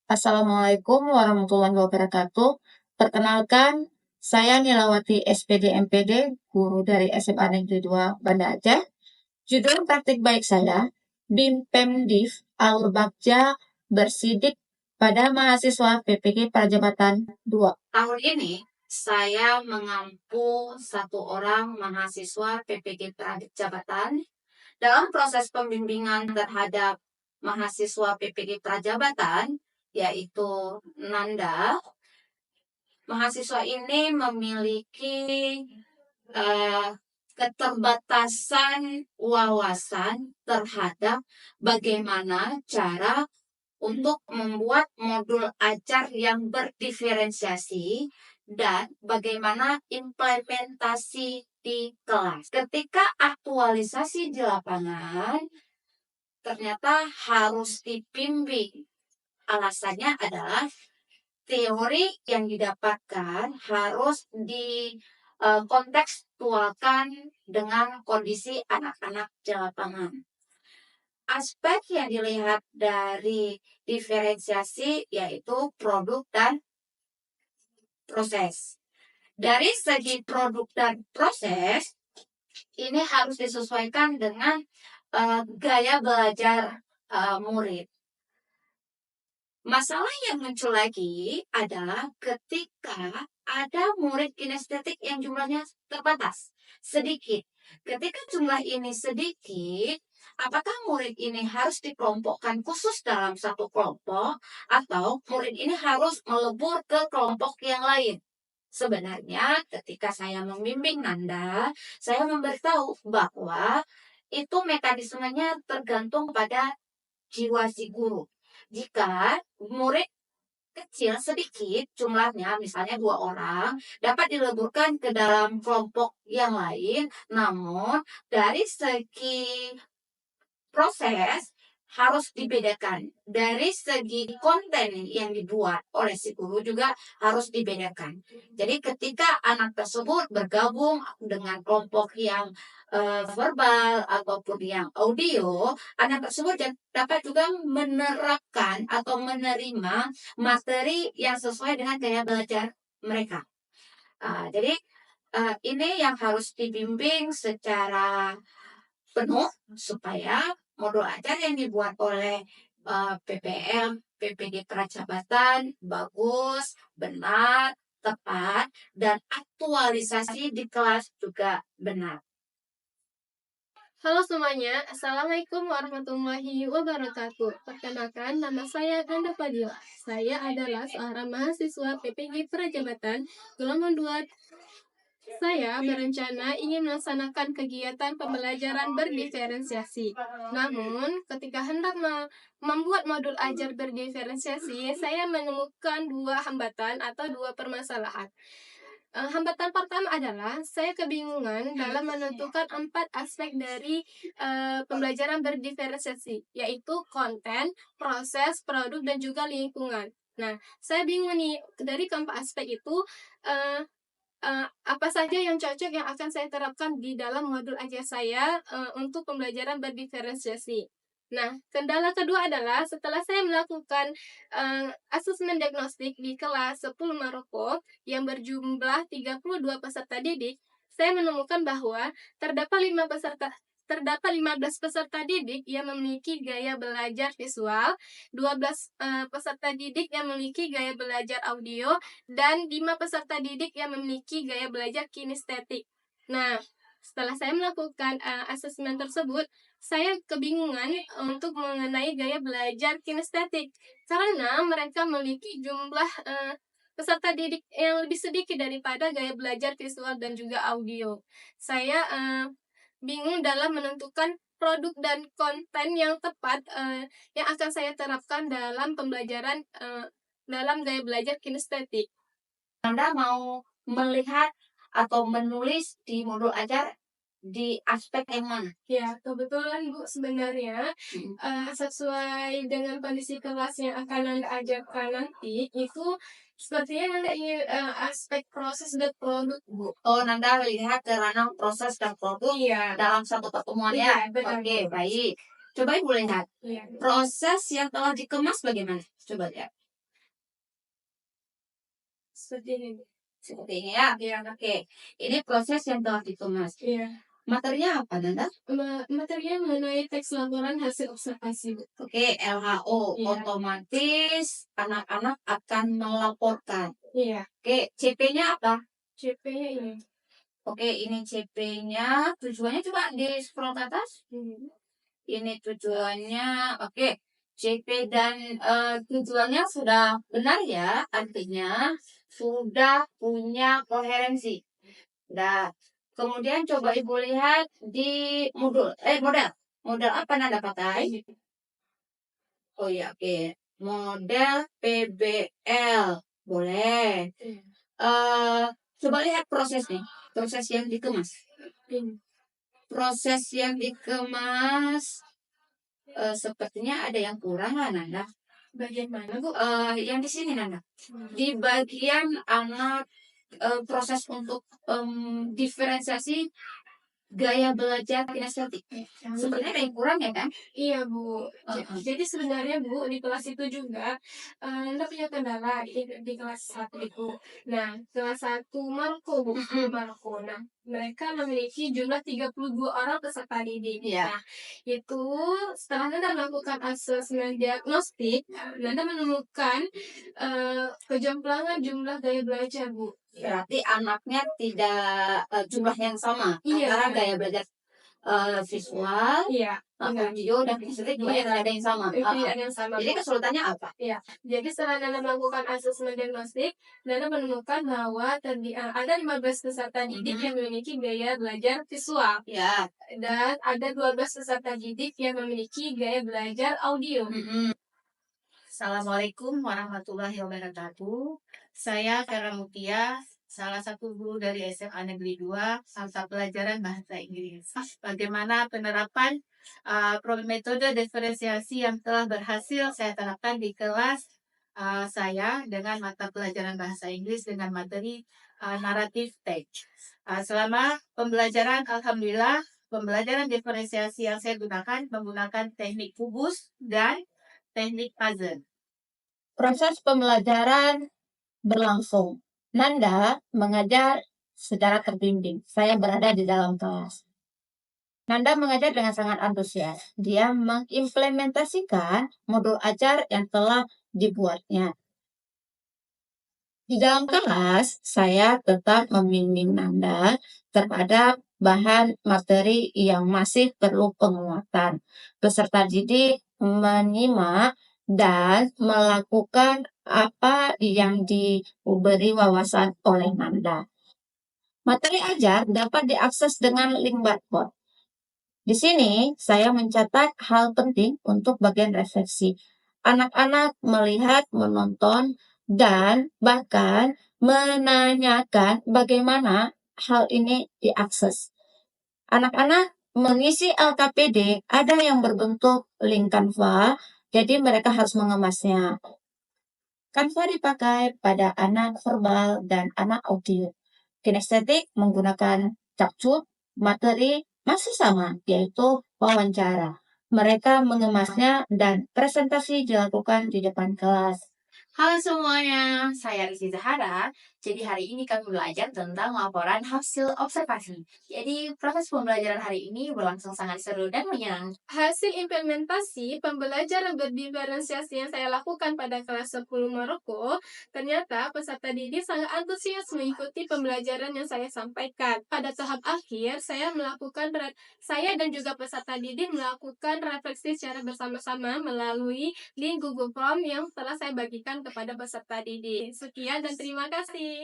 Assalamualaikum warahmatullahi wabarakatuh. Perkenalkan, saya Nilawati SPD MPD, guru dari SMA Negeri 2 Banda Aceh. Judul praktik baik saya, BIM Pemdiv Alur Bagja bersidik pada mahasiswa PPG Prajabatan 2. Tahun ini, saya mengampu satu orang mahasiswa PPG Prajabatan dalam proses pembimbingan terhadap mahasiswa PPG Prajabatan, yaitu Nanda. Mahasiswa ini memiliki eh, keterbatasan wawasan terhadap bagaimana cara untuk membuat modul ajar yang berdiferensiasi dan bagaimana implementasi di kelas. Ketika aktualisasi di lapangan, ternyata harus dibimbing. Alasannya adalah teori yang didapatkan harus dikontekstualkan dengan kondisi anak-anak di lapangan. Aspek yang dilihat dari diferensiasi yaitu produk dan proses. Dari segi produk dan proses, ini harus disesuaikan dengan gaya belajar murid. Masalah yang muncul lagi adalah ketika ada murid kinestetik yang jumlahnya terbatas, sedikit. Ketika jumlah ini sedikit, apakah murid ini harus dikelompokkan khusus dalam satu kelompok atau murid ini harus melebur ke kelompok yang lain? Sebenarnya ketika saya membimbing Nanda, saya memberitahu bahwa itu mekanismenya tergantung pada jiwa si guru. Jika murid kecil sedikit jumlahnya, misalnya 2 orang, dapat dileburkan ke dalam kelompok yang lain, namun dari segi proses harus dibedakan. Dari segi konten yang dibuat oleh si guru juga harus dibedakan. Jadi ketika anak tersebut bergabung dengan kelompok yang verbal ataupun yang audio, anak tersebut dapat juga menerapkan atau menerima materi yang sesuai dengan gaya belajar mereka. Jadi ini yang harus dibimbing secara penuh supaya modul ajar yang dibuat oleh PPM, PPG Prajabatan bagus, benar, tepat, dan aktualisasi di kelas juga benar. Halo semuanya, Assalamualaikum warahmatullahi wabarakatuh. Perkenalkan, nama saya Ganda Fadila. Saya adalah seorang mahasiswa PPG Prajabatan gelombang 2. Saya berencana ingin melaksanakan kegiatan pembelajaran berdiferensiasi. Namun, ketika hendak membuat modul ajar berdiferensiasi, saya menemukan 2 hambatan atau 2 permasalahan. Hambatan pertama adalah saya kebingungan dalam menentukan 4 aspek dari pembelajaran berdiferensiasi, yaitu konten, proses, produk, dan juga lingkungan. Nah, saya bingung nih, dari keempat aspek itu, apa saja yang cocok yang akan saya terapkan di dalam modul ajar saya untuk pembelajaran berdiferensiasi. Nah, kendala kedua adalah setelah saya melakukan asesmen diagnostik di kelas 10 Maroko yang berjumlah 32 peserta didik, saya menemukan bahwa terdapat 15 peserta didik yang memiliki gaya belajar visual, 12 peserta didik yang memiliki gaya belajar audio, dan 5 peserta didik yang memiliki gaya belajar kinestetik. Nah, setelah saya melakukan asesmen tersebut, saya kebingungan untuk mengenai gaya belajar kinestetik karena mereka memiliki jumlah peserta didik yang lebih sedikit daripada gaya belajar visual dan juga audio. Saya bingung dalam menentukan produk dan konten yang tepat yang akan saya terapkan dalam pembelajaran dalam gaya belajar kinestetik. Anda mau melihat atau menulis di modul ajar di aspek yang mana? Ya, kebetulan Bu, sebenarnya sesuai dengan kondisi kelas yang akan Anda ajarkan nanti, itu sepertinya Anda ingin aspek proses dan produk, Bu. Oh, Nanda lihat ke ranah proses dan produk dalam satu pertemuan ya? Iya, benar. Oke, baik. Coba Ibu lihat. Iya. Proses yang telah dikemas bagaimana? Coba lihat. seperti ini. Seperti ini ya? Iya. Oke, ini proses yang telah dikemas. Iya. Materinya apa, Nanda? Materinya mengenai teks laporan hasil observasi, Bu. Oke, LHO. Iya. Otomatis anak-anak akan melaporkan. Iya. Oke, CP-nya apa? CP-nya ini. Oke, ini CP-nya. Tujuannya coba di scroll ke atas. Ini tujuannya. Oke, CP dan tujuannya sudah benar ya. Artinya sudah punya koherensi. Nah, kemudian coba Ibu lihat di model. Model apa Nanda pakai? Oh iya, oke. Model PBL. Boleh. eh Coba lihat prosesnya. Proses yang dikemas. Proses yang dikemas sepertinya ada yang kurang lah Nanda. Bagian mana, Bu? Yang di sini Nanda. Di bagian anak proses untuk diferensiasi gaya belajar kinestetik. Sebenarnya ada yang kurang ya kan? Iya, Bu. Heeh. Jadi sebenarnya, Bu, di kelas itu juga Nanda punya kendala di kelas 1 itu. Nah, kelas 1 Maroko, Bu. Maroko. Nah, mereka memiliki jumlah 32 orang peserta didik. Iya. Nah, itu setelah Nanda melakukan asesmen diagnostik, Nanda menemukan kejomplangan jumlah gaya belajar, Bu. Berarti anaknya tidak jumlah yang sama Iya. antara gaya belajar visual, Iya, benar. audio dan kinestetik juga Iya. tidak ada yang sama. Tidak ada yang sama, Jadi Bu. kesulitannya apa? Iya, jadi setelah Nanda melakukan asesmen diagnostik, Nanda menemukan bahwa ada 15 peserta didik yang memiliki gaya belajar visual Ya. dan ada 12 peserta didik yang memiliki gaya belajar audio. Assalamualaikum warahmatullahi wabarakatuh. Saya Vera Mutia, salah satu guru dari SMA Negeri 2, mata pelajaran Bahasa Inggris. Bagaimana penerapan metode diferensiasi yang telah berhasil saya terapkan di kelas saya dengan mata pelajaran Bahasa Inggris dengan materi naratif text. Selama pembelajaran, alhamdulillah, pembelajaran diferensiasi yang saya gunakan menggunakan teknik kubus dan teknik puzzle. Proses pembelajaran berlangsung. Nanda mengajar secara terbimbing. Saya berada di dalam kelas. Nanda mengajar dengan sangat antusias. Dia mengimplementasikan modul ajar yang telah dibuatnya. Di dalam kelas, saya tetap membimbing Nanda terhadap bahan materi yang masih perlu penguatan. Peserta didik menyimak dan melakukan apa yang diberi wawasan oleh Nanda. Materi ajar dapat diakses dengan link barcode. Di sini saya mencatat hal penting untuk bagian refleksi. Anak-anak melihat, menonton, dan bahkan menanyakan bagaimana hal ini diakses. Anak-anak mengisi LKPD, ada yang berbentuk link Canva, jadi mereka harus mengemasnya. Canva dipakai pada anak verbal dan anak audio. Kinestetik menggunakan capcut, materi masih sama, yaitu wawancara. Mereka mengemasnya dan presentasi dilakukan di depan kelas. Halo semuanya, saya Rizky Zahara. Jadi hari ini kami belajar tentang laporan hasil observasi. Jadi proses pembelajaran hari ini berlangsung sangat seru dan menyenangkan. Hasil implementasi pembelajaran berdiferensiasi yang saya lakukan pada kelas 10 Maroko, ternyata peserta didik sangat antusias mengikuti pembelajaran yang saya sampaikan. Pada tahap akhir, saya dan juga peserta didik melakukan refleksi secara bersama-sama melalui link Google Form yang telah saya bagikan kepada peserta didik. Sekian dan terima kasih.